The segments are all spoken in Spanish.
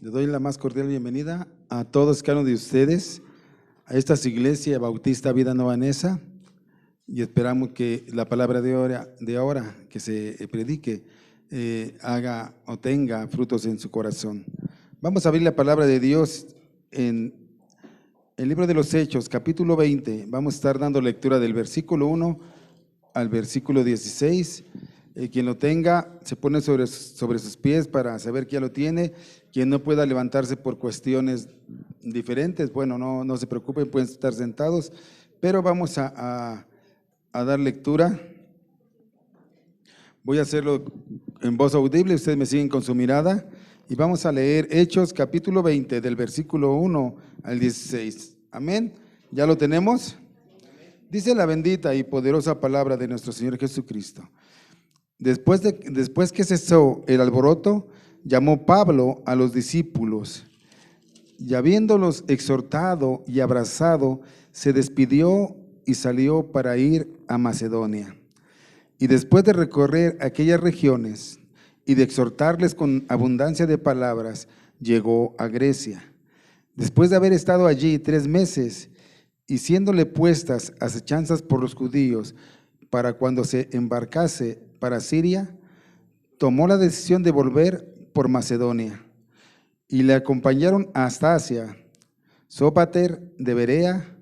Le doy la más cordial bienvenida a todos, cada uno de ustedes, a esta iglesia Bautista Vida Nueva Neza, y esperamos que la palabra de ahora que se predique haga o tenga frutos en su corazón. Vamos a abrir la palabra de Dios en el libro de los Hechos, capítulo 20. Vamos a estar dando lectura del versículo 1 al versículo 16. Quien lo tenga se pone sobre sus pies para saber que ya lo tiene. Quien no pueda levantarse por cuestiones diferentes, bueno, no se preocupen, pueden estar sentados, pero vamos a dar lectura. Voy a hacerlo en voz audible, ustedes me siguen con su mirada, y vamos a leer Hechos capítulo 20 del versículo 1 al 16. Amén. ¿Ya lo tenemos? Dice la bendita y poderosa palabra de nuestro Señor Jesucristo. Después que cesó el alboroto, llamó Pablo a los discípulos, y habiéndolos exhortado y abrazado, se despidió y salió para ir a Macedonia. Y después de recorrer aquellas regiones y de exhortarles con abundancia de palabras, llegó a Grecia. Después de haber estado allí 3 meses, y siéndole puestas acechanzas por los judíos para cuando se embarcase para Siria, tomó la decisión de volver por Macedonia, y le acompañaron hasta Asia Sópater de Berea,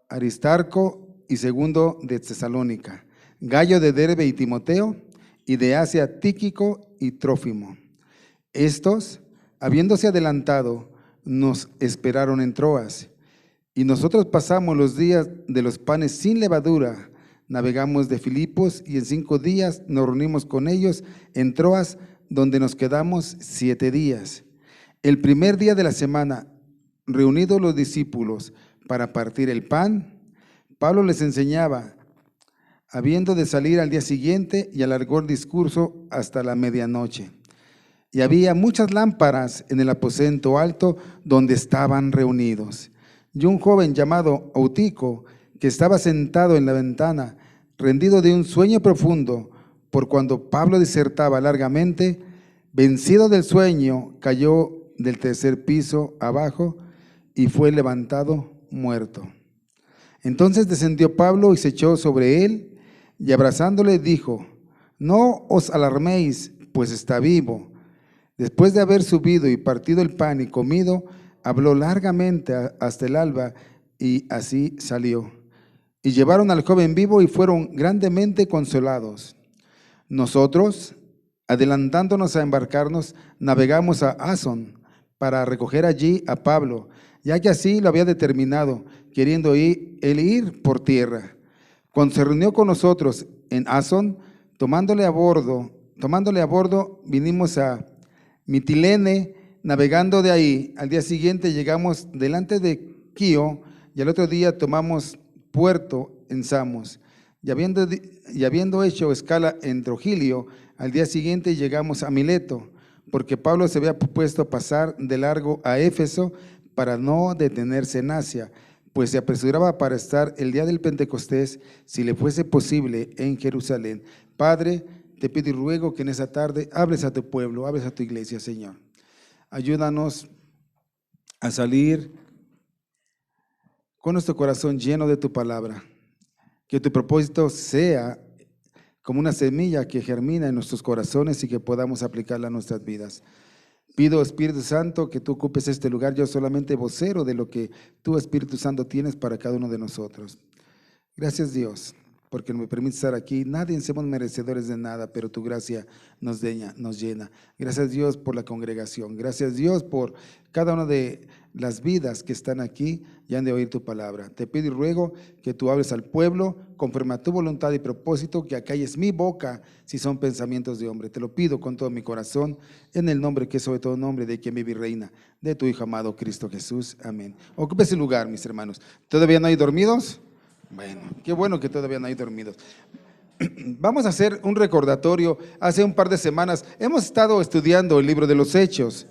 Aristarco y Segundo de Tesalónica, Gayo de Derbe y Timoteo, y de Asia Tíquico y Trófimo. Estos, habiéndose adelantado, nos esperaron en Troas, y nosotros pasamos los días de los panes sin levadura. Navegamos de Filipos, y en 5 días nos reunimos con ellos en Troas, donde nos quedamos 7 días. El primer día de la semana, reunidos los discípulos para partir el pan, Pablo les enseñaba, habiendo de salir al día siguiente, y alargó el discurso hasta la medianoche. Y había muchas lámparas en el aposento alto donde estaban reunidos. Y un joven llamado Eutico, que estaba sentado en la ventana, rendido de un sueño profundo, por cuando Pablo disertaba largamente, vencido del sueño, cayó del 3er piso abajo y fue levantado muerto. Entonces descendió Pablo y se echó sobre él, y abrazándole dijo: no os alarméis, pues está vivo. Después de haber subido y partido el pan y comido, habló largamente hasta el alba, y así salió. Y llevaron al joven vivo y fueron grandemente consolados. Nosotros, adelantándonos a embarcarnos, navegamos a Asón para recoger allí a Pablo, ya que así lo había determinado, queriendo él ir por tierra. Cuando se reunió con nosotros en Asón, tomándole a bordo, vinimos a Mitilene. Navegando de ahí, al día siguiente llegamos delante de Quío, y al otro día tomamos puerto en Samos. Y habiendo hecho escala en Trogilio, al día siguiente llegamos a Mileto, porque Pablo se había propuesto pasar de largo a Éfeso para no detenerse en Asia, pues se apresuraba para estar el día del Pentecostés, si le fuese posible, en Jerusalén. Padre, te pido y ruego que en esa tarde hables a tu pueblo, hables a tu iglesia, Señor. Ayúdanos a salir con nuestro corazón lleno de tu palabra, que tu propósito sea como una semilla que germina en nuestros corazones y que podamos aplicarla a nuestras vidas. Pido, Espíritu Santo, que tú ocupes este lugar, yo solamente vocero de lo que tú, Espíritu Santo, tienes para cada uno de nosotros. Gracias, Dios, porque me permite estar aquí. Nadie somos merecedores de nada, pero tu gracia nos llena. Gracias, Dios, por la congregación. Gracias, Dios, por cada una de las vidas que están aquí y han de oír tu palabra. Te pido y ruego que tú hables al pueblo conforme a tu voluntad y propósito, que acalles mi boca si son pensamientos de hombre. Te lo pido con todo mi corazón, en el nombre que es sobre todo nombre, de quien vive y reina, de tu Hijo amado Cristo Jesús. Amén. Ocupe ese lugar, mis hermanos. ¿Todavía no hay dormidos? Bueno, qué bueno que todavía no hay dormidos. Vamos a hacer un recordatorio. Hace un par de semanas hemos estado estudiando el libro de los Hechos.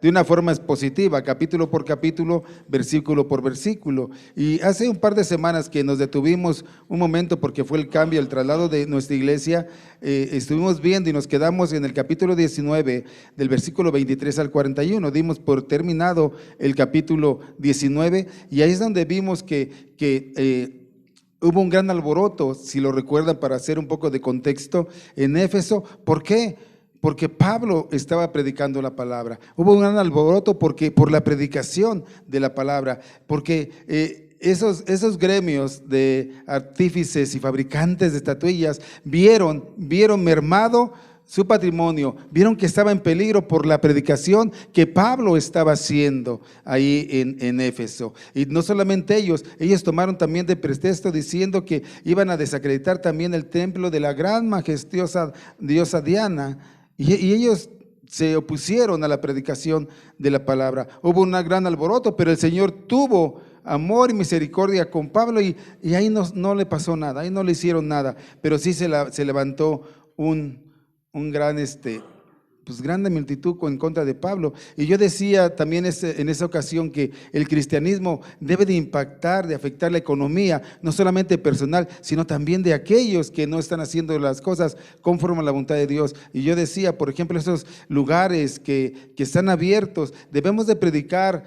de una forma expositiva, capítulo por capítulo, versículo por versículo. Y hace un par de semanas que nos detuvimos un momento porque fue el cambio, el traslado de nuestra iglesia, estuvimos viendo y nos quedamos en el capítulo 19, del versículo 23 al 41. Dimos por terminado el capítulo 19 y ahí es donde vimos que hubo un gran alboroto, si lo recuerdan, para hacer un poco de contexto, en Éfeso. ¿Por qué? Porque Pablo estaba predicando la palabra. Hubo un gran alboroto por la predicación de la palabra, porque esos gremios de artífices y fabricantes de estatuillas vieron mermado su patrimonio, vieron que estaba en peligro por la predicación que Pablo estaba haciendo ahí en Éfeso. Y no solamente ellos tomaron también de pretexto diciendo que iban a desacreditar también el templo de la gran majestuosa diosa Diana, y ellos se opusieron a la predicación de la palabra. Hubo un gran alboroto, pero el Señor tuvo amor y misericordia con Pablo y ahí no le pasó nada, ahí no le hicieron nada, pero sí se levantó un gran, pues grande multitud en contra de Pablo. Y yo decía también en esa ocasión que el cristianismo debe de impactar, de afectar la economía, no solamente personal, sino también de aquellos que no están haciendo las cosas conforme a la voluntad de Dios. Y yo decía, por ejemplo, esos lugares que están abiertos, debemos de predicar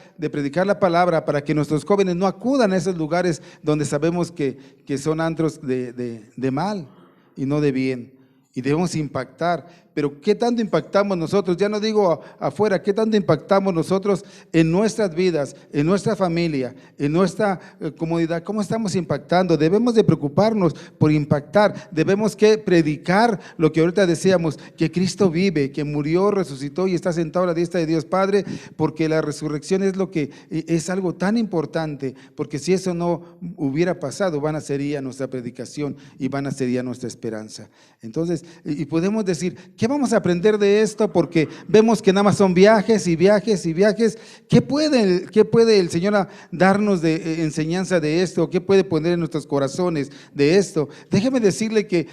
la palabra para que nuestros jóvenes no acudan a esos lugares donde sabemos que son antros de mal y no de bien. Y debemos impactar, pero ¿qué tanto impactamos nosotros? Ya no digo afuera, ¿qué tanto impactamos nosotros en nuestras vidas, en nuestra familia, en nuestra comunidad? ¿Cómo estamos impactando? Debemos de preocuparnos por impactar, debemos que predicar lo que ahorita decíamos, que Cristo vive, que murió, resucitó y está sentado a la diestra de Dios Padre, porque la resurrección es lo que es algo tan importante, porque si eso no hubiera pasado, vana sería nuestra predicación y vana sería nuestra esperanza. Entonces, y podemos decir, ¿qué vamos a aprender de esto? Porque vemos que nada más son viajes y viajes y viajes. ¿Qué puede el Señor darnos de enseñanza de esto? ¿Qué puede poner en nuestros corazones de esto? Déjeme decirle que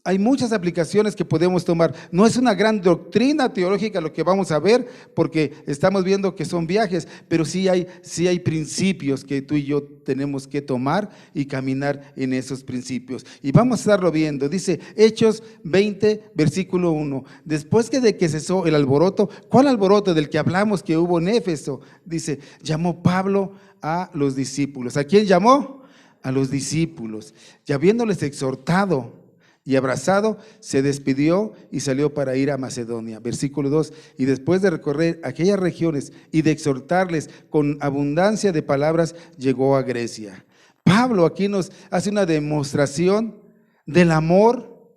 hay muchas aplicaciones que podemos tomar. No es una gran doctrina teológica lo que vamos a ver, porque estamos viendo que son viajes, pero sí hay principios que tú y yo tenemos que tomar y caminar en esos principios. Y vamos a estarlo viendo. Dice Hechos 20, versículo 1. Después de que cesó el alboroto, ¿cuál alboroto? Del que hablamos que hubo en Éfeso. Dice, llamó Pablo a los discípulos. ¿A quién llamó? A los discípulos. Y habiéndoles exhortado y abrazado, se despidió y salió para ir a Macedonia. Versículo 2, y después de recorrer aquellas regiones y de exhortarles con abundancia de palabras, llegó a Grecia. Pablo aquí nos hace una demostración del amor,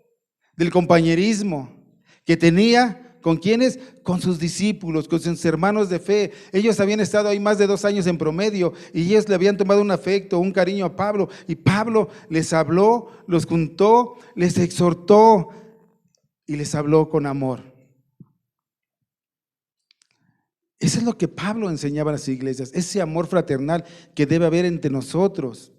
del compañerismo que tenía. ¿Con quiénes? Con sus discípulos, con sus hermanos de fe. Ellos habían estado ahí más de 2 años en promedio y ellos le habían tomado un afecto, un cariño a Pablo. Y Pablo les habló, los juntó, les exhortó y les habló con amor. Eso es lo que Pablo enseñaba a las iglesias, ese amor fraternal que debe haber entre nosotros.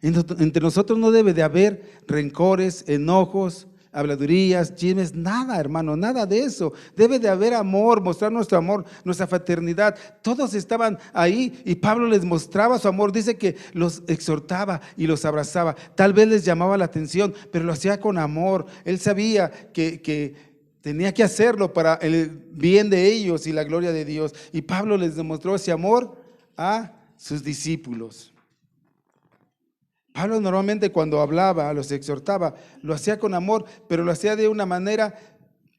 Entre nosotros no debe de haber rencores, enojos, habladurías, chismes, nada, hermano, nada de eso. Debe de haber amor, mostrar nuestro amor, nuestra fraternidad. Todos estaban ahí y Pablo les mostraba su amor. Dice que los exhortaba y los abrazaba. Tal vez les llamaba la atención, pero lo hacía con amor. Él sabía que tenía que hacerlo para el bien de ellos y la gloria de Dios. Y Pablo les demostró ese amor a sus discípulos. Pablo normalmente cuando hablaba, los exhortaba, lo hacía con amor, pero lo hacía de una manera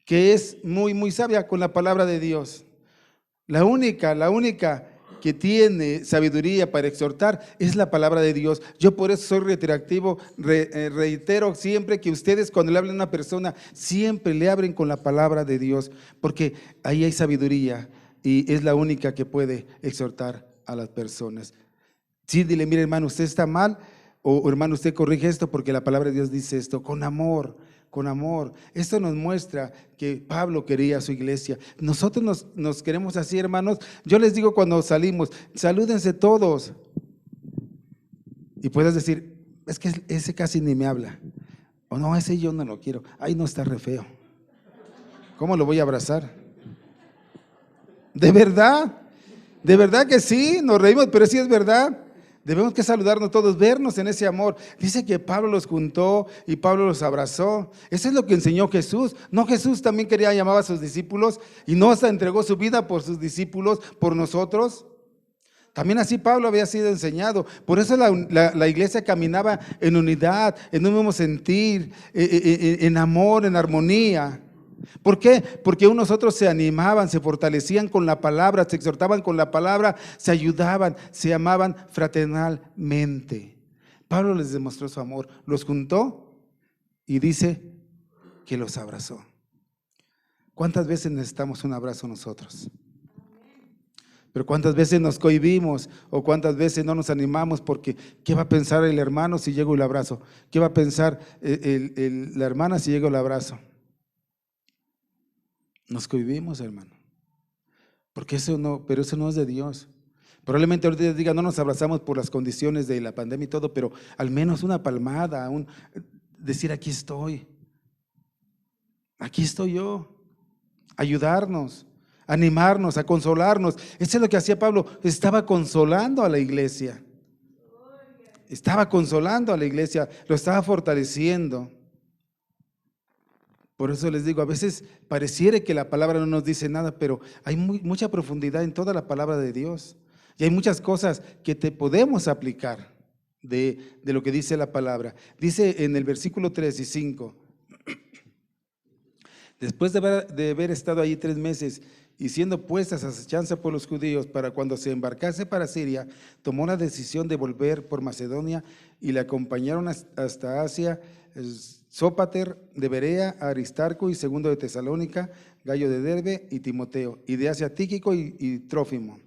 que es muy, muy sabia, con la palabra de Dios. La única que tiene sabiduría para exhortar es la palabra de Dios. Yo por eso soy reiterativo, reitero siempre que ustedes cuando le hablen a una persona, siempre le abren con la palabra de Dios, porque ahí hay sabiduría y es la única que puede exhortar a las personas. Sí, dile, mire hermano, usted está mal, o hermano, usted corrige esto porque la palabra de Dios dice esto, con amor, con amor. Esto nos muestra que Pablo quería a su iglesia. Nosotros nos queremos así, hermanos. Yo les digo cuando salimos, salúdense todos. Y puedes decir, es que ese casi ni me habla. O no, ese yo no lo quiero. Ay, no, está re feo. ¿Cómo lo voy a abrazar? De verdad que sí, nos reímos, pero sí es verdad. Debemos que saludarnos todos, vernos en ese amor. Dice que Pablo los juntó y Pablo los abrazó. Eso es lo que enseñó Jesús. No, Jesús también quería llamar a sus discípulos y no hasta entregó su vida por sus discípulos, por nosotros. También así Pablo había sido enseñado. Por eso la iglesia caminaba en unidad, en un mismo sentir, en amor, en armonía. ¿Por qué? Porque unos otros se animaban, se fortalecían con la palabra, se exhortaban con la palabra, se ayudaban, se amaban fraternalmente. Pablo les demostró su amor, los juntó y dice que los abrazó. ¿Cuántas veces necesitamos un abrazo nosotros? Pero cuántas veces nos cohibimos o cuántas veces no nos animamos porque ¿qué va a pensar el hermano si llego y le abrazo? ¿Qué va a pensar la hermana si llego y le abrazo? Nos cohibimos, hermano, porque pero eso no es de Dios. Probablemente ahorita diga, no nos abrazamos por las condiciones de la pandemia y todo, pero al menos una palmada, decir aquí estoy yo, ayudarnos, animarnos, a consolarnos. Eso es lo que hacía Pablo, estaba consolando a la iglesia, lo estaba fortaleciendo. Por eso les digo, a veces pareciera que la palabra no nos dice nada, pero hay mucha profundidad en toda la palabra de Dios. Y hay muchas cosas que te podemos aplicar de lo que dice la palabra. Dice en el versículo 3 y 5, después de haber estado allí 3 meses y siendo puestas a acechanza por los judíos para cuando se embarcase para Siria, tomó la decisión de volver por Macedonia y le acompañaron hasta Asia, Sópater de Berea, Aristarco y segundo de Tesalónica, Gallo de Derbe y Timoteo, y de Asia Tíquico y Trófimo.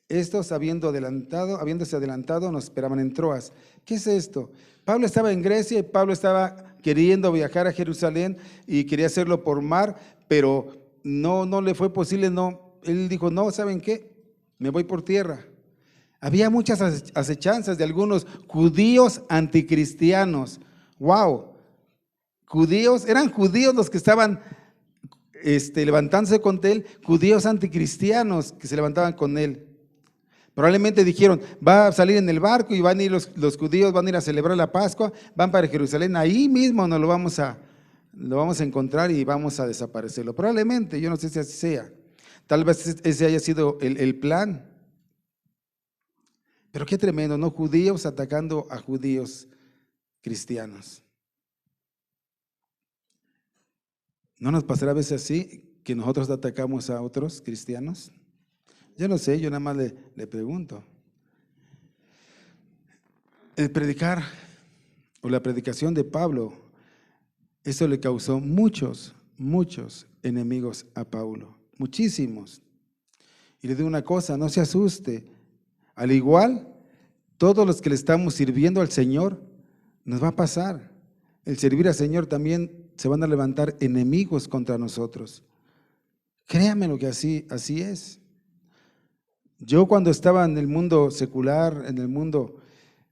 Estos habiéndose adelantado nos esperaban en Troas. ¿Qué es esto? Pablo estaba en Grecia y Pablo estaba queriendo viajar a Jerusalén y quería hacerlo por mar, pero no le fue posible. No, él dijo, no, ¿saben qué? Me voy por tierra. Había muchas acechanzas de algunos judíos anticristianos. ¡Wow! Eran judíos los que estaban levantándose con él, judíos anticristianos que se levantaban con él. Probablemente dijeron, va a salir en el barco y van a ir los judíos, van a ir a celebrar la Pascua, van para Jerusalén, ahí mismo nos lo vamos a encontrar y vamos a desaparecerlo. Probablemente, yo no sé si así sea. Tal vez ese haya sido el plan. Pero qué tremendo, ¿no? Judíos atacando a judíos cristianos. ¿No nos pasará a veces así que nosotros atacamos a otros cristianos? Yo no sé, yo nada más le pregunto. El predicar o la predicación de Pablo, eso le causó muchos enemigos a Pablo, muchísimos. Y le digo una cosa, no se asuste, al igual, todos los que le estamos sirviendo al Señor, nos va a pasar. El servir al Señor también se van a levantar enemigos contra nosotros. Créanme lo que así es. Yo cuando estaba en el mundo secular, en el mundo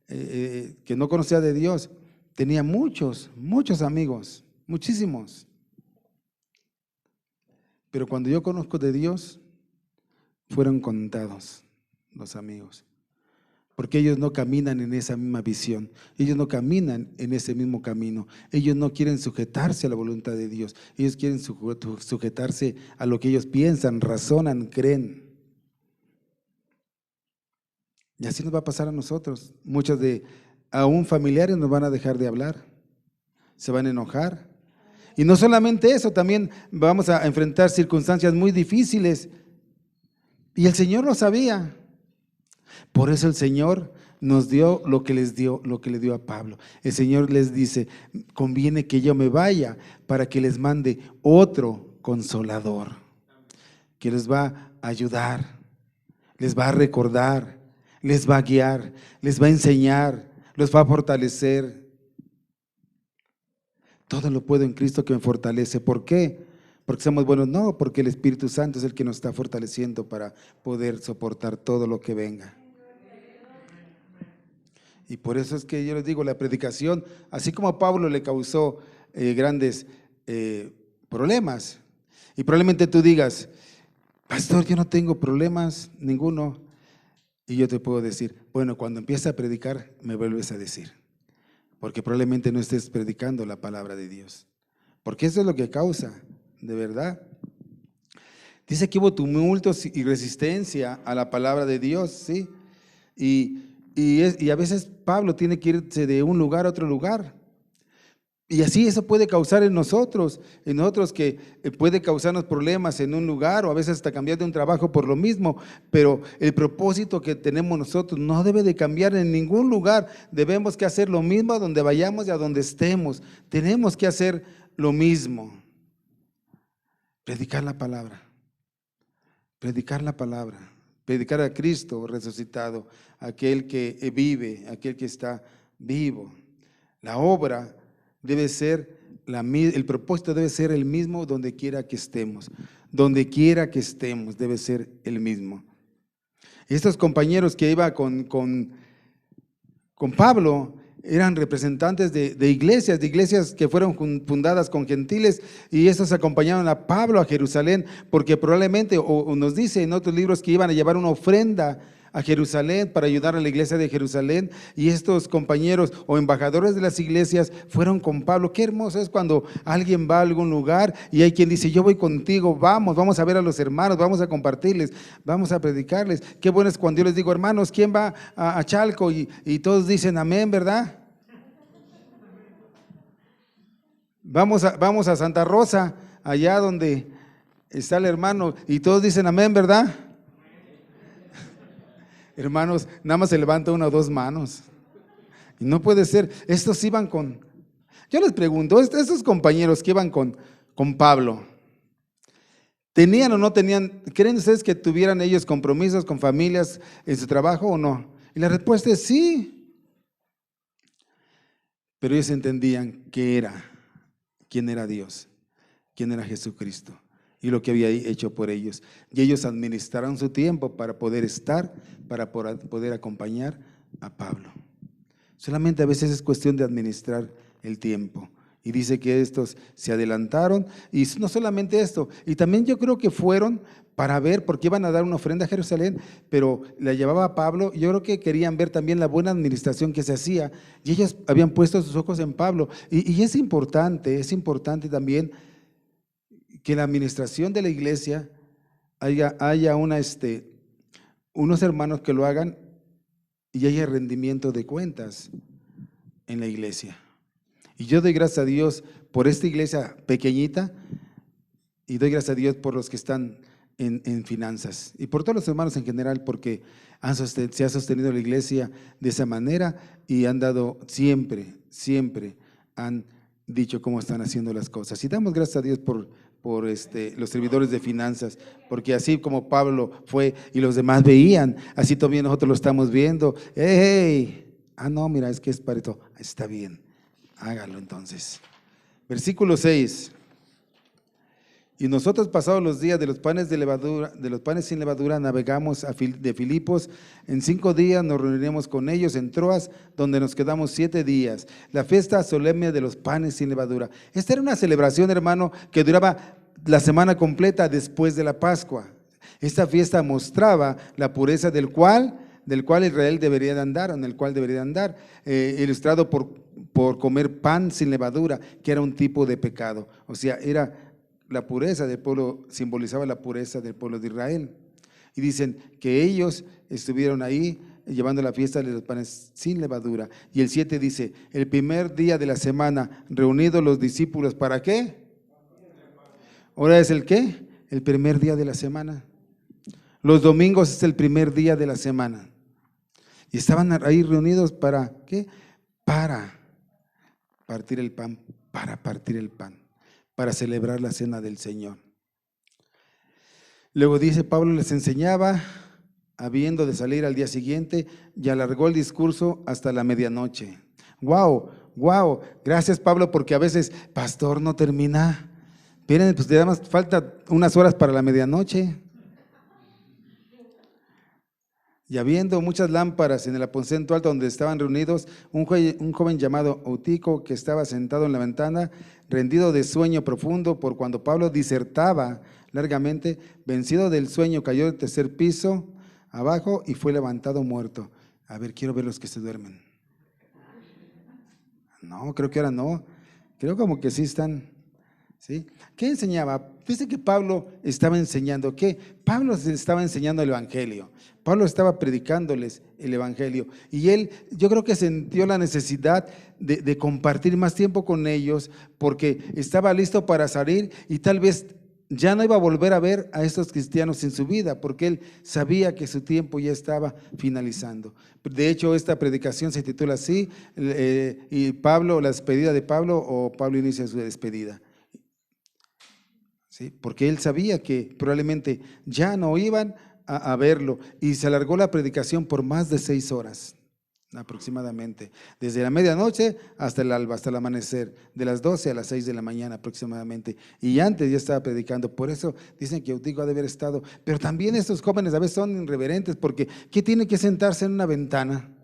que no conocía de Dios, tenía muchos amigos, muchísimos. Pero cuando yo conozco de Dios, fueron contados los amigos. Porque ellos no caminan en esa misma visión, ellos no caminan en ese mismo camino, ellos no quieren sujetarse a la voluntad de Dios, ellos quieren sujetarse a lo que ellos piensan, razonan, creen. Y así nos va a pasar a nosotros. Muchos aún familiares nos van a dejar de hablar, se van a enojar. Y no solamente eso, también vamos a enfrentar circunstancias muy difíciles. Y el Señor lo sabía. Por eso el Señor nos dio lo que le dio a Pablo. El Señor les dice, conviene que yo me vaya para que les mande otro consolador, que les va a ayudar, les va a recordar, les va a guiar, les va a enseñar, los va a fortalecer. Todo lo puedo en Cristo que me fortalece. ¿Por qué? ¿Porque somos buenos? No, porque el Espíritu Santo es el que nos está fortaleciendo para poder soportar todo lo que venga. Y por eso es que yo les digo, la predicación, así como a Pablo le causó grandes problemas, y probablemente tú digas, pastor, yo no tengo problemas ninguno. Y yo te puedo decir, bueno, cuando empiece a predicar, me vuelves a decir, porque probablemente no estés predicando la palabra de Dios, porque eso es lo que causa, de verdad. Dice que hubo tumultos y resistencia a la palabra de Dios, ¿sí? Y a veces Pablo tiene que irse de un lugar a otro lugar. Y así eso puede causar en nosotros que puede causarnos problemas en un lugar o a veces hasta cambiar de un trabajo por lo mismo, pero el propósito que tenemos nosotros no debe de cambiar en ningún lugar. Debemos que hacer lo mismo a donde vayamos y a donde estemos. Tenemos que hacer lo mismo. Predicar la palabra, predicar a Cristo resucitado, aquel que vive, aquel que está vivo. La obra debe ser, el propósito debe ser el mismo donde quiera que estemos. Donde quiera que estemos debe ser el mismo. Estos compañeros que iban con Pablo eran representantes de iglesias que fueron fundadas con gentiles, y estos acompañaron a Pablo a Jerusalén porque probablemente, o nos dice en otros libros, que iban a llevar una ofrenda a Jerusalén para ayudar a la iglesia de Jerusalén, y estos compañeros o embajadores de las iglesias fueron con Pablo. Qué hermoso es cuando alguien va a algún lugar y hay quien dice, yo voy contigo, vamos a ver a los hermanos, vamos a compartirles, vamos a predicarles. Qué bueno es cuando yo les digo, hermanos, ¿quién va a Chalco? Y todos dicen amén, ¿verdad? Vamos a Santa Rosa, allá donde está el hermano, y todos dicen amén, ¿verdad? Hermanos, nada más se levanta una o dos manos. Y no puede ser. Estos iban yo les pregunto, estos compañeros que iban con Pablo, ¿tenían o no tenían, creen ustedes que tuvieran ellos compromisos con familias en su trabajo o no? Y la respuesta es sí. Pero ellos entendían quién era Dios, quién era Jesucristo y lo que había hecho por ellos. Y ellos administraron su tiempo para poder estar, para poder acompañar a Pablo. Solamente a veces es cuestión de administrar el tiempo. Y dice que estos se adelantaron, y no solamente esto, y también yo creo que fueron para ver, porque iban a dar una ofrenda a Jerusalén, pero la llevaba a Pablo. Yo creo que querían ver también la buena administración que se hacía, y ellos habían puesto sus ojos en Pablo. Y es importante también que en la administración de la iglesia haya unos hermanos que lo hagan y haya rendimiento de cuentas en la iglesia. Y yo doy gracias a Dios por esta iglesia pequeñita, y doy gracias a Dios por los que están en finanzas y por todos los hermanos en general, porque se ha sostenido la iglesia de esa manera y han dado siempre han dicho cómo están haciendo las cosas. Y damos gracias a Dios por los servidores de finanzas, porque así como Pablo fue y los demás veían, así también nosotros lo estamos viendo. ¡Hey! No, mira, es que es para esto. Está bien, hágalo entonces. Versículo 6. Y nosotros, pasados los días de los panes sin levadura, navegamos de Filipos. En 5 días nos reuniremos con ellos en Troas, donde nos quedamos 7 días. La fiesta solemne de los panes sin levadura. Esta era una celebración, hermano, que duraba la semana completa después de la Pascua. Esta fiesta mostraba la pureza del cual Israel debería de andar, en el cual debería de andar, ilustrado por comer pan sin levadura, que era un tipo de pecado. O sea, era la pureza del pueblo, simbolizaba la pureza del pueblo de Israel. Y dicen que ellos estuvieron ahí llevando la fiesta de los panes sin levadura. Y el 7 dice, el primer día de la semana, reunidos los discípulos, ¿para qué? Ahora es el ¿qué? El primer día de la semana. Los domingos es el primer día de la semana. Y estaban ahí reunidos ¿para qué? Para partir el pan, para celebrar la cena del Señor. Luego dice, Pablo les enseñaba, habiendo de salir al día siguiente, y alargó el discurso hasta la medianoche. Wow, gracias Pablo, porque a veces, pastor, no termina. Miren, pues además falta unas horas para la medianoche. Y habiendo muchas lámparas en el aposento alto donde estaban reunidos, un joven llamado Eutico, que estaba sentado en la ventana, rendido de sueño profundo por cuando Pablo disertaba largamente, vencido del sueño, cayó del tercer piso abajo y fue levantado muerto. A ver, quiero ver los que se duermen. No, creo que ahora no. Creo como que sí están. ¿Sí? ¿Qué enseñaba? Dice que Pablo estaba enseñando. ¿Qué? Pablo estaba enseñando el Evangelio. Pablo estaba predicándoles el Evangelio. Y él, yo creo que sintió la necesidad de compartir más tiempo con ellos porque estaba listo para salir y tal vez ya no iba a volver a ver a estos cristianos en su vida porque él sabía que su tiempo ya estaba finalizando. De hecho, esta predicación se titula así, y Pablo, la despedida de Pablo, o Pablo inicia su despedida. ¿Sí? Porque él sabía que probablemente ya no iban a verlo y se alargó la predicación por más de 6 horas aproximadamente, desde la medianoche hasta el alba, hasta el amanecer, de las 12 a las 6 de la mañana aproximadamente, y antes ya estaba predicando. Por eso dicen que Eutico ha de haber estado, pero también estos jóvenes a veces son irreverentes porque ¿qué tiene que sentarse en una ventana?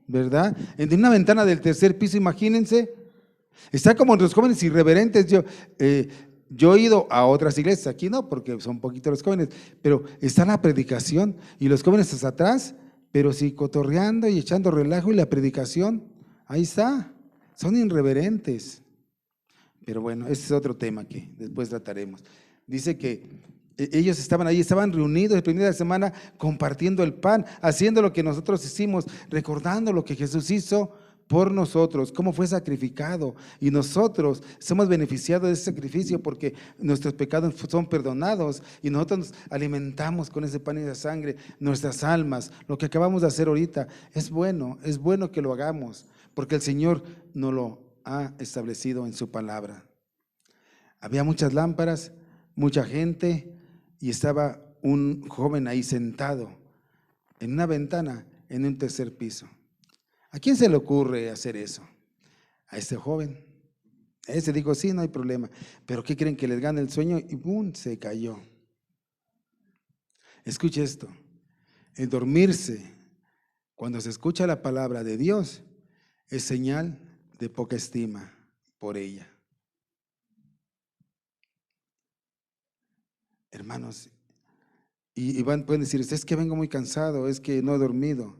¿Verdad? En una ventana del tercer piso, imagínense. Está como los jóvenes irreverentes. Yo he ido a otras iglesias, aquí no, porque son poquitos los jóvenes, pero está la predicación y los jóvenes hasta atrás, pero sí cotorreando y echando relajo y la predicación, ahí está, son irreverentes. Pero bueno, ese es otro tema que después trataremos. Dice que ellos estaban ahí, estaban reunidos el primer día de la semana compartiendo el pan, haciendo lo que nosotros hicimos, recordando lo que Jesús hizo por nosotros, cómo fue sacrificado, y nosotros somos beneficiados de ese sacrificio porque nuestros pecados son perdonados y nosotros nos alimentamos con ese pan y esa sangre, nuestras almas. Lo que acabamos de hacer ahorita es bueno que lo hagamos porque el Señor nos lo ha establecido en su palabra. Había muchas lámparas, mucha gente y estaba un joven ahí sentado en una ventana en un tercer piso. ¿A quién se le ocurre hacer eso? A este joven. Ese dijo, sí, no hay problema. Pero ¿qué creen? Que les gana el sueño y ¡pum! Se cayó. Escuche esto. El dormirse, cuando se escucha la palabra de Dios, es señal de poca estima por ella. Hermanos, y pueden decir, es que vengo muy cansado, es que no he dormido.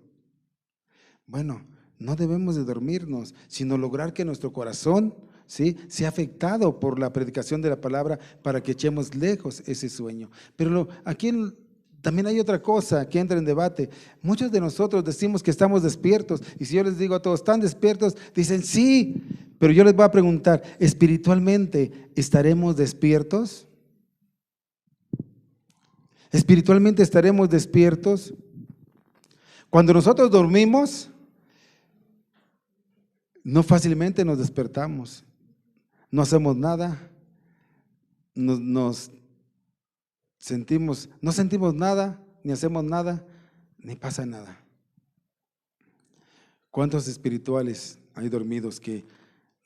Bueno, no debemos de dormirnos, sino lograr que nuestro corazón, ¿sí?, sea afectado por la predicación de la palabra para que echemos lejos ese sueño. Pero aquí también hay otra cosa que entra en debate. Muchos de nosotros decimos que estamos despiertos y si yo les digo a todos, ¿están despiertos? Dicen sí, pero yo les voy a preguntar, ¿espiritualmente estaremos despiertos? ¿Espiritualmente estaremos despiertos? Cuando nosotros dormimos, no fácilmente nos despertamos, no hacemos nada, no sentimos nada, ni hacemos nada, ni pasa nada. ¿Cuántos espirituales hay dormidos que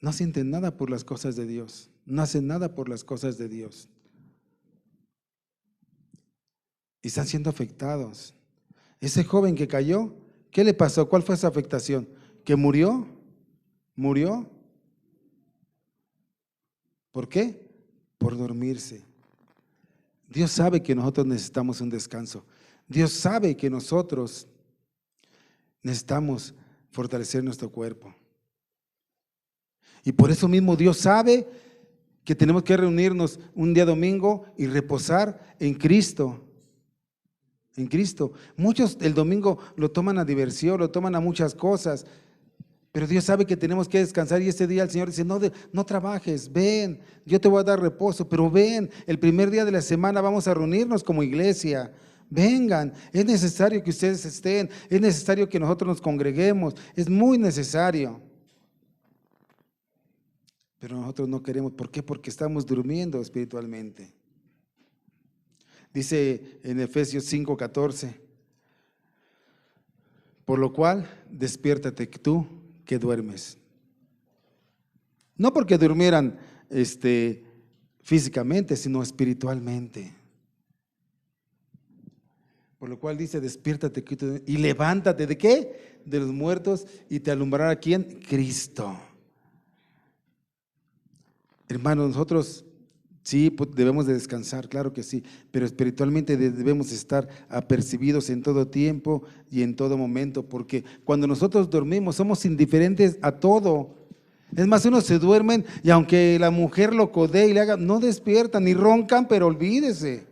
no sienten nada por las cosas de Dios, no hacen nada por las cosas de Dios? Y están siendo afectados. Ese joven que cayó, ¿qué le pasó? ¿Cuál fue esa afectación? ¿Que murió? ¿Murió? ¿Por qué? Por dormirse. Dios sabe que nosotros necesitamos un descanso. Dios sabe que nosotros necesitamos fortalecer nuestro cuerpo. Y por eso mismo Dios sabe que tenemos que reunirnos un día domingo y reposar en Cristo. En Cristo. Muchos el domingo lo toman a diversión, lo toman a muchas cosas. Pero Dios sabe que tenemos que descansar y ese día el Señor dice, no trabajes, ven, yo te voy a dar reposo, pero ven, el primer día de la semana vamos a reunirnos como iglesia, vengan, es necesario que ustedes estén, es necesario que nosotros nos congreguemos, es muy necesario. Pero nosotros no queremos, ¿por qué? Porque estamos durmiendo espiritualmente. Dice en Efesios 5:14, por lo cual despiértate tú que duermes. No porque durmieran físicamente, sino espiritualmente. Por lo cual dice, despiértate y levántate, ¿de qué? De los muertos y te alumbrará ¿a quién? Cristo. Hermanos, nosotros Sí, debemos de descansar, claro que sí, pero espiritualmente debemos estar apercibidos en todo tiempo y en todo momento, porque cuando nosotros dormimos somos indiferentes a todo. Es más, unos se duermen y aunque la mujer lo codee y le haga, no despiertan ni roncan, pero olvídese.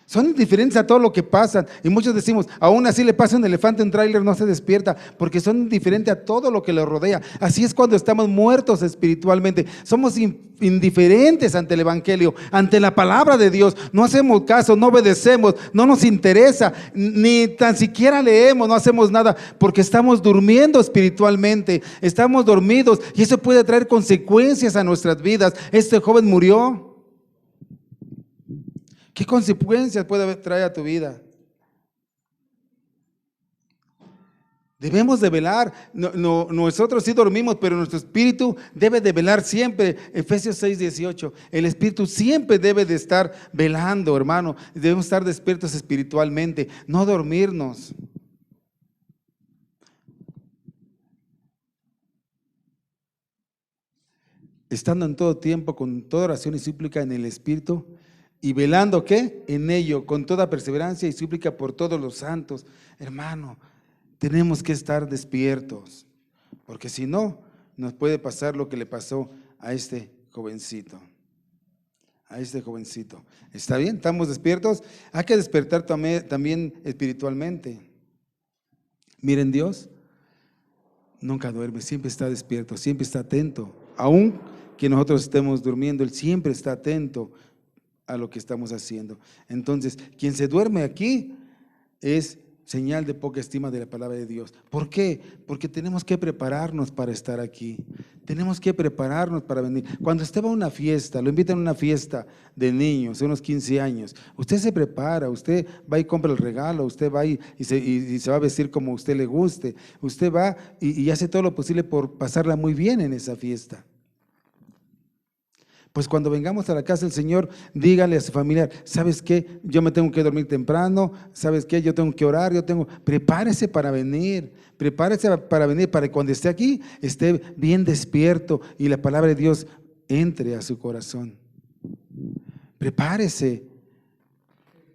Son indiferentes a todo lo que pasa. Y muchos decimos, aún así le pasa un elefante en un tráiler, no se despierta, porque son indiferentes a todo lo que le rodea. Así es cuando estamos muertos espiritualmente. Somos indiferentes ante el Evangelio, ante la palabra de Dios. No hacemos caso, no obedecemos, no nos interesa, ni tan siquiera leemos, no hacemos nada, porque estamos durmiendo espiritualmente, estamos dormidos y eso puede traer consecuencias a nuestras vidas. Este joven murió. ¿Qué consecuencias puede traer a tu vida? Debemos de velar. Nosotros sí dormimos, pero nuestro espíritu debe de velar siempre. Efesios 6:18. El espíritu siempre debe de estar velando, hermano. Debemos estar despiertos espiritualmente, no dormirnos. Estando en todo tiempo, con toda oración y súplica en el espíritu, y velando, ¿qué? En ello, con toda perseverancia y súplica por todos los santos. Hermano, tenemos que estar despiertos, porque si no, nos puede pasar lo que le pasó a este jovencito. A este jovencito. ¿Está bien? ¿Estamos despiertos? Hay que despertar también espiritualmente. Miren, Dios nunca duerme, siempre está despierto, siempre está atento. Aún que nosotros estemos durmiendo, Él siempre está atento a lo que estamos haciendo. Entonces, quien se duerme aquí es señal de poca estima de la palabra de Dios. ¿Por qué? Porque tenemos que prepararnos para estar aquí. Tenemos que prepararnos para venir. Cuando usted va a una fiesta, lo invitan a una fiesta de niños, de unos 15 años, usted se prepara, usted va y compra el regalo, usted va y se va a vestir como a usted le guste, usted va y hace todo lo posible por pasarla muy bien en esa fiesta. Pues cuando vengamos a la casa del Señor, dígale a su familiar, ¿sabes qué? Yo me tengo que dormir temprano, ¿sabes qué? Yo tengo que orar, prepárese para venir para que cuando esté aquí, esté bien despierto y la palabra de Dios entre a su corazón. Prepárese.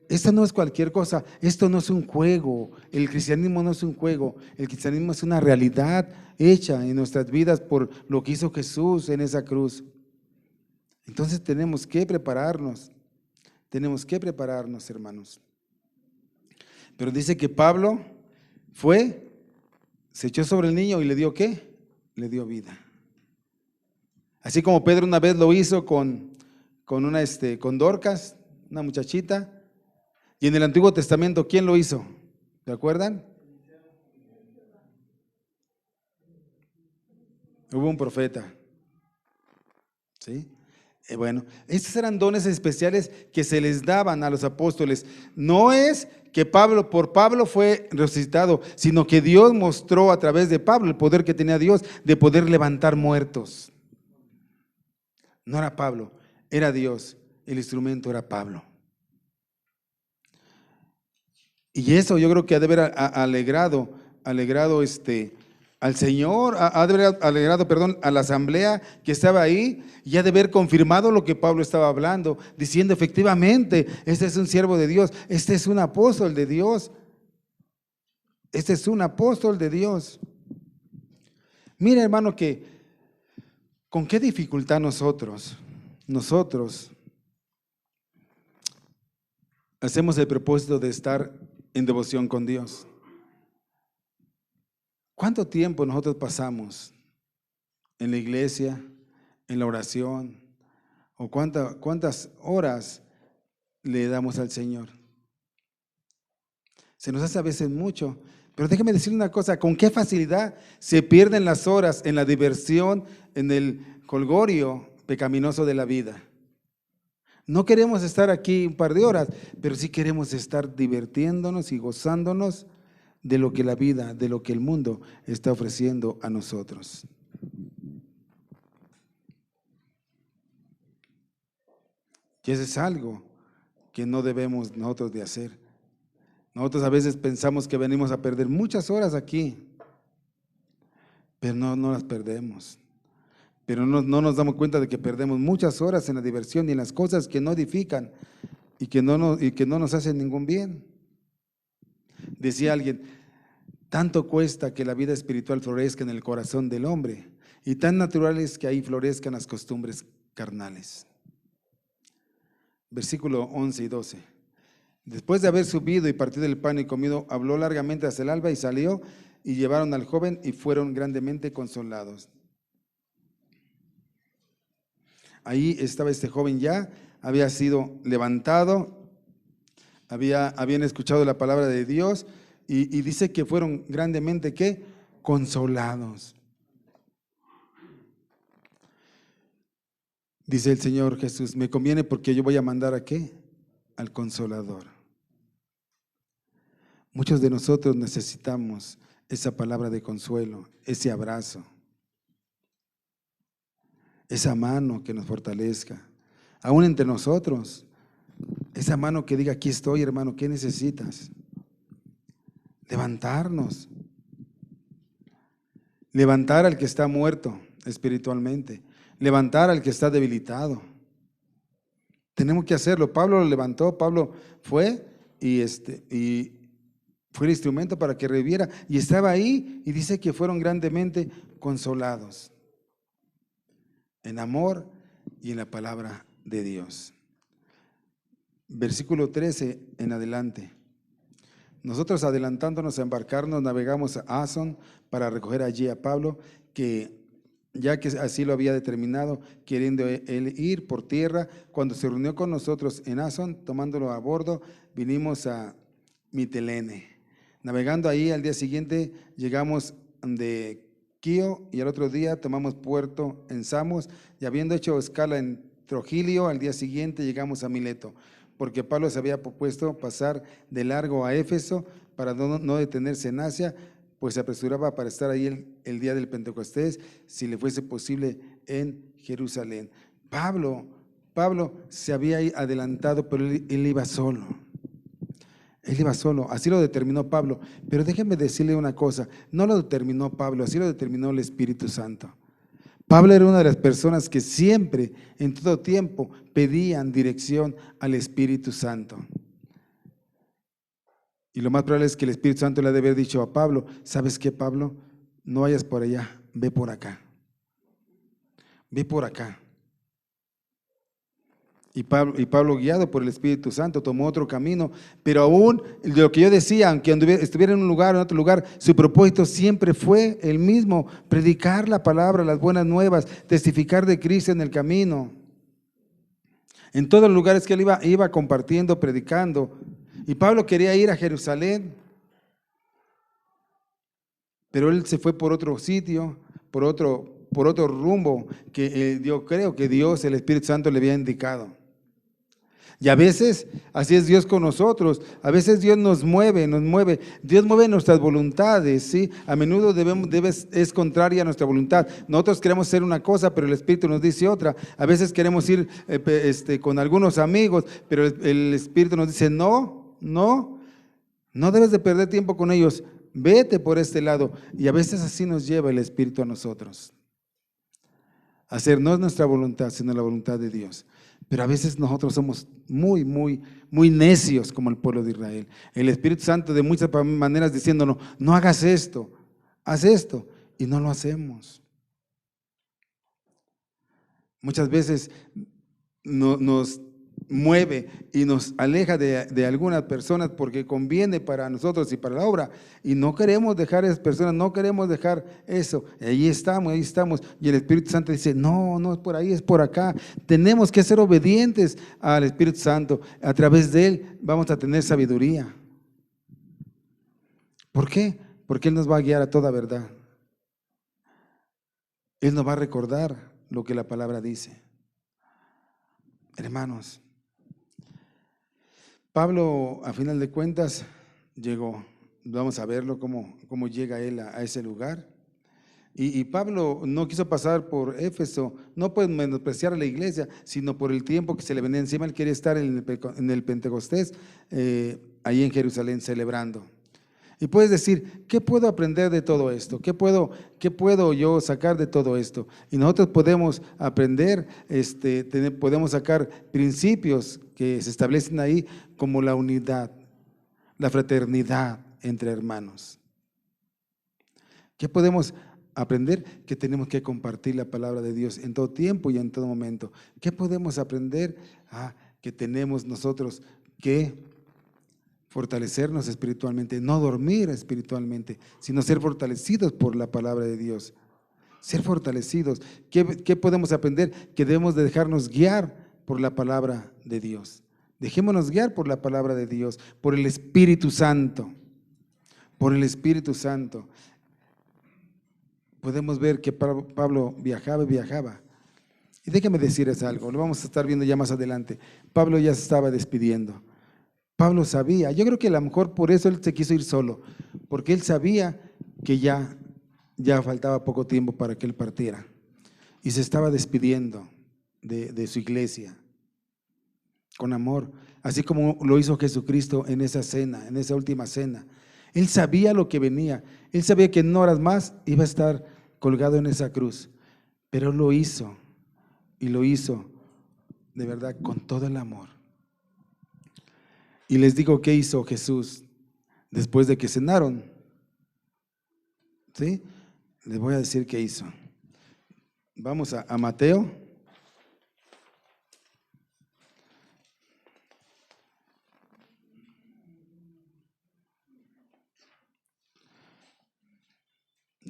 Esto no es cualquier cosa, esto no es un juego, el cristianismo no es un juego, el cristianismo es una realidad hecha en nuestras vidas por lo que hizo Jesús en esa cruz. Entonces tenemos que prepararnos, hermanos. Pero dice que Pablo se echó sobre el niño y le dio ¿qué? Le dio vida. Así como Pedro una vez lo hizo con Dorcas, una muchachita. Y en el Antiguo Testamento, ¿quién lo hizo? ¿Se acuerdan? Hubo un profeta. ¿Sí? Bueno, estos eran dones especiales que se les daban a los apóstoles. No es que por Pablo fue resucitado, sino que Dios mostró a través de Pablo el poder que tenía Dios de poder levantar muertos. No era Pablo, era Dios. El instrumento era Pablo. Y eso yo creo que ha de haber alegrado al Señor, ha de haber alegrado, a la asamblea que estaba ahí, y ha de haber confirmado lo que Pablo estaba hablando, diciendo efectivamente, este es un siervo de Dios, este es un apóstol de Dios, este es un apóstol de Dios. Mira, hermano, que con qué dificultad nosotros hacemos el propósito de estar en devoción con Dios. ¿Cuánto tiempo nosotros pasamos en la iglesia, en la oración? ¿O cuántas horas le damos al Señor? Se nos hace a veces mucho, pero déjeme decirle una cosa, con qué facilidad se pierden las horas en la diversión, en el jolgorio pecaminoso de la vida. No queremos estar aquí un par de horas, pero sí queremos estar divirtiéndonos y gozándonos de lo que la vida, de lo que el mundo está ofreciendo a nosotros. Y eso es algo que no debemos nosotros de hacer. Nosotros a veces pensamos que venimos a perder muchas horas aquí, pero no las perdemos. pero no nos damos cuenta de que perdemos muchas horas en la diversión y en las cosas que no edifican y que no nos hacen ningún bien. Decía alguien, tanto cuesta que la vida espiritual florezca en el corazón del hombre, y tan natural es que ahí florezcan las costumbres carnales. Versículo 11 y 12. Después de haber subido y partido el pan y comido, habló largamente hasta el alba y salió, y llevaron al joven y fueron grandemente consolados. Ahí estaba este joven ya, había sido levantado, habían escuchado la palabra de Dios y dice que fueron grandemente, ¿qué? Consolados. Dice el Señor Jesús, me conviene porque yo voy a mandar ¿a qué? Al Consolador. Muchos de nosotros necesitamos esa palabra de consuelo, ese abrazo, esa mano que nos fortalezca, aún entre nosotros, esa mano que diga, aquí estoy, hermano, ¿qué necesitas? Levantarnos, levantar al que está muerto espiritualmente, levantar al que está debilitado. Tenemos que hacerlo. Pablo lo levantó, Pablo fue y fue el instrumento para que reviviera y estaba ahí y dice que fueron grandemente consolados en amor y en la palabra de Dios. Versículo 13 en adelante. Nosotros adelantándonos a embarcarnos, navegamos a Asón para recoger allí a Pablo, que ya que así lo había determinado, queriendo él ir por tierra. Cuando se reunió con nosotros en Asón, tomándolo a bordo, vinimos a Mitelene. Navegando ahí, al día siguiente llegamos de Quío y al otro día tomamos puerto en Samos, y habiendo hecho escala en Trogilio, al día siguiente llegamos a Mileto, porque Pablo se había propuesto pasar de largo a Éfeso para no detenerse en Asia, pues se apresuraba para estar ahí el día del Pentecostés, si le fuese posible, en Jerusalén. Pablo se había adelantado, pero él iba solo. Él iba solo, así lo determinó Pablo. Pero déjenme decirle una cosa, no lo determinó Pablo, así lo determinó el Espíritu Santo. Pablo era una de las personas que siempre, en todo tiempo, pedían dirección al Espíritu Santo. Y lo más probable es que el Espíritu Santo le ha de haber dicho a Pablo, ¿sabes qué, Pablo? No vayas por allá, ve por acá. Ve por acá. Y Pablo, guiado por el Espíritu Santo, tomó otro camino, pero aún de lo que yo decía, aunque estuviera en un lugar o en otro lugar, su propósito siempre fue el mismo: predicar la palabra, las buenas nuevas, testificar de Cristo en el camino. En todos los lugares que él iba compartiendo, predicando. Y Pablo quería ir a Jerusalén, pero él se fue por otro sitio, por otro rumbo que yo creo que Dios, el Espíritu Santo, le había indicado. Y a veces, así es Dios con nosotros, a veces Dios nos mueve, Dios mueve nuestras voluntades, ¿sí? A menudo es contraria a nuestra voluntad. Nosotros queremos hacer una cosa, pero el Espíritu nos dice otra. A veces queremos ir con algunos amigos, pero el Espíritu nos dice, no debes de perder tiempo con ellos, vete por este lado. Y a veces así nos lleva el Espíritu a nosotros. Hacer no es nuestra voluntad, sino la voluntad de Dios. Pero a veces nosotros somos muy necios como el pueblo de Israel. El Espíritu Santo de muchas maneras diciéndonos, no hagas esto, haz esto, y no lo hacemos. Muchas veces nos mueve y nos aleja de algunas personas porque conviene para nosotros y para la obra, y no queremos dejar a esas personas, no queremos dejar eso. Ahí estamos, y el Espíritu Santo dice, no es por ahí, es por acá. Tenemos que ser obedientes al Espíritu Santo. A través de él vamos a tener sabiduría. ¿Por qué? Porque él nos va a guiar a toda verdad. Él nos va a recordar lo que la palabra dice. Hermanos, Pablo, a final de cuentas, llegó. Vamos a verlo cómo llega él a ese lugar. Y Pablo no quiso pasar por Éfeso, no por menospreciar a la iglesia, sino por el tiempo que se le venía encima. Él quería estar en el Pentecostés, ahí en Jerusalén, celebrando. Y puedes decir, ¿qué puedo aprender de todo esto? ¿Qué puedo yo sacar de todo esto? Y nosotros podemos aprender, podemos sacar principios que se establecen ahí como la unidad, la fraternidad entre hermanos. ¿Qué podemos aprender? Que tenemos que compartir la palabra de Dios en todo tiempo y en todo momento. ¿Qué podemos aprender? Que tenemos nosotros que fortalecernos espiritualmente, no dormir espiritualmente, sino ser fortalecidos por la palabra de Dios. Ser fortalecidos. ¿Qué podemos aprender? Que debemos de dejarnos guiar por la palabra de Dios. Dejémonos guiar por la palabra de Dios, por el Espíritu Santo. Por el Espíritu Santo. Podemos ver que Pablo viajaba y viajaba. Y déjame decirles algo, lo vamos a estar viendo ya más adelante. Pablo ya se estaba despidiendo. Pablo sabía, yo creo que a lo mejor por eso él se quiso ir solo, porque él sabía que ya faltaba poco tiempo para que él partiera. Y se estaba despidiendo de su iglesia con amor, así como lo hizo Jesucristo en esa cena, en esa última cena. Él sabía lo que venía, él sabía que en horas más iba a estar colgado en esa cruz, pero lo hizo, y lo hizo de verdad con todo el amor. Y les digo, ¿qué hizo Jesús después de que cenaron? ¿Sí? Les voy a decir qué hizo. Vamos a Mateo.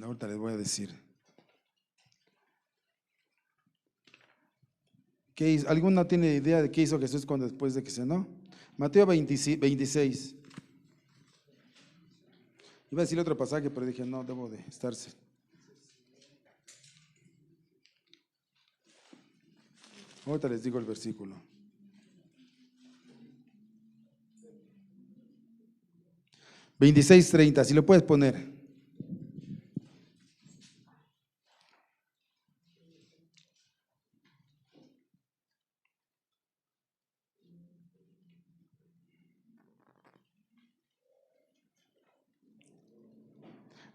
Ahorita les voy a decir. ¿Qué hizo? ¿Alguno tiene idea de qué hizo Jesús después de que cenó? Mateo 26. Iba a decir otro pasaje, pero dije, no, debo de estarse. Ahorita les digo el versículo. 26:30, si lo puedes poner.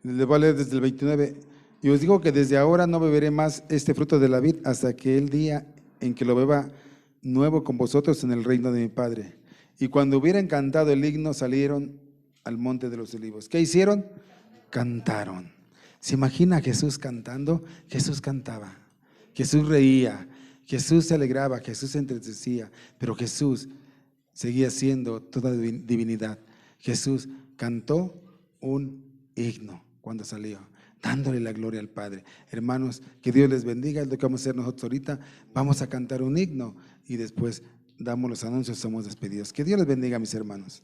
Les voy a leer desde el 29. Y os digo que desde ahora no beberé más este fruto de la vid hasta que el día en que lo beba nuevo con vosotros en el reino de mi Padre. Y cuando hubieran cantado el himno, salieron al monte de los olivos. ¿Qué hicieron? Cantaron. ¿Se imagina a Jesús cantando? Jesús cantaba, Jesús reía, Jesús se alegraba, Jesús se entristecía, pero Jesús seguía siendo toda divinidad. Jesús cantó un himno cuando salió, dándole la gloria al Padre. Hermanos, que Dios les bendiga, es lo que vamos a hacer nosotros ahorita. Vamos a cantar un himno y después damos los anuncios, somos despedidos. Que Dios les bendiga, mis hermanos.